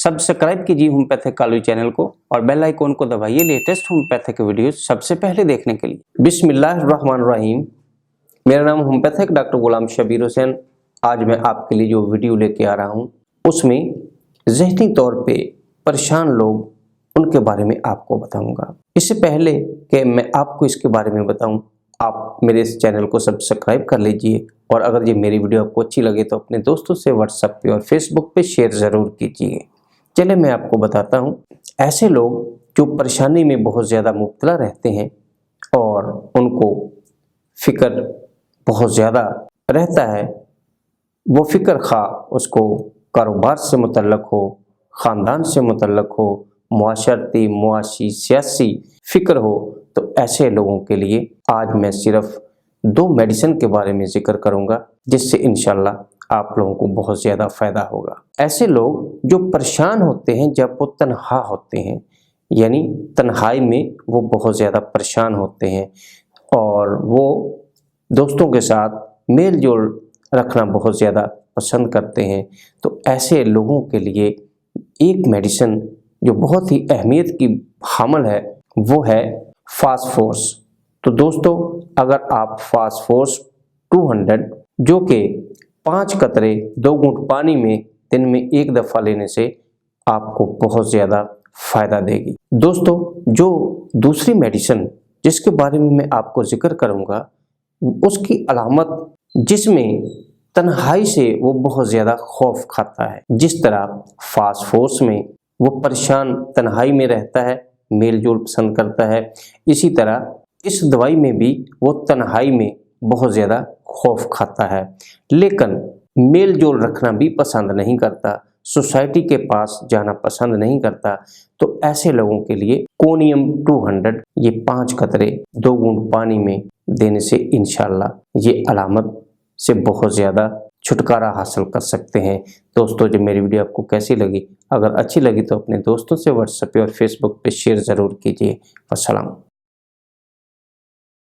Subscribe कीजिए homeopathic Kalu channel को और बेल आइकॉन को दबाइए लेटेस्ट होम्योपैथिक वीडियो सबसे पहले देखने के लिए। बिस्मिल्लाहिर्रहमानिर्रहीम। मेरा नाम होम्योपैथिक डॉक्टर गुलाम शबीर हुसैन। आज मैं आपके लिए जो वीडियो लेके आ रहा हूँ उसमें ज़हनी तौर पे परेशान लोग उनके बारे में आपको बताऊंगा। इससे पहले कि मैं आपको इसके बारे में बताऊं, आप मेरे इस चैनल को सब्सक्राइब कर लीजिए और अगर ये मेरी वीडियो आपको अच्छी लगे तो अपने दोस्तों से व्हाट्सएप पे और फेसबुक पे शेयर ज़रूर कीजिए। चलिए मैं आपको बताता हूँ। ऐसे लोग जो परेशानी में बहुत ज़्यादा मुब्तला रहते हैं और उनको फ़िक्र बहुत ज़्यादा रहता है, वो फ़िक्र खा उसको कारोबार से मुतल्लक हो, ख़ानदान से मुतल्लक हो, मुआशरती, मुआशी, सियासी फ़िक्र हो, तो ऐसे लोगों के लिए आज मैं सिर्फ 2 मेडिसिन के बारे में ज़िक्र करूंगा जिससे इंशाल्लाह आप लोगों को बहुत ज़्यादा फ़ायदा होगा। ऐसे लोग जो परेशान होते हैं जब वो तन्हा होते हैं, यानी तन्हाई में वो बहुत ज़्यादा परेशान होते हैं और वो दोस्तों के साथ मेल जोल रखना बहुत ज़्यादा पसंद करते हैं, तो ऐसे लोगों के लिए एक मेडिसिन जो बहुत ही अहमियत की हामिल है वो है फास्फोर्स। तो दोस्तों, अगर आप फास्फोर्स 200 जो कि 5 कतरे 2 घूंट पानी में दिन में 1 दफ़ा लेने से आपको बहुत ज़्यादा फ़ायदा देगी। दोस्तों, जो दूसरी मेडिसिन जिसके बारे में मैं आपको ज़िक्र करूँगा उसकी अलामत जिसमें तन्हाई से वो बहुत ज़्यादा खौफ खाता है। जिस तरह फास्फोर्स में वो परेशान तन्हाई में रहता है, मेल जोल पसंद करता है, इसी तरह इस दवाई में भी वो तन्हाई में बहुत ज़्यादा खौफ खाता है, लेकिन मेल जोल रखना भी पसंद नहीं करता, सोसाइटी के पास जाना पसंद नहीं करता। तो ऐसे लोगों के लिए कोनियम 200 ये 5 कतरे 2 घूंट पानी में देने से इंशाल्लाह ये अलामत से बहुत ज़्यादा छुटकारा हासिल कर सकते हैं। दोस्तों, जब मेरी वीडियो आपको कैसी लगी, अगर अच्छी लगी तो अपने दोस्तों से व्हाट्सएप और फेसबुक पे शेयर ज़रूर कीजिए। अस्सलाम।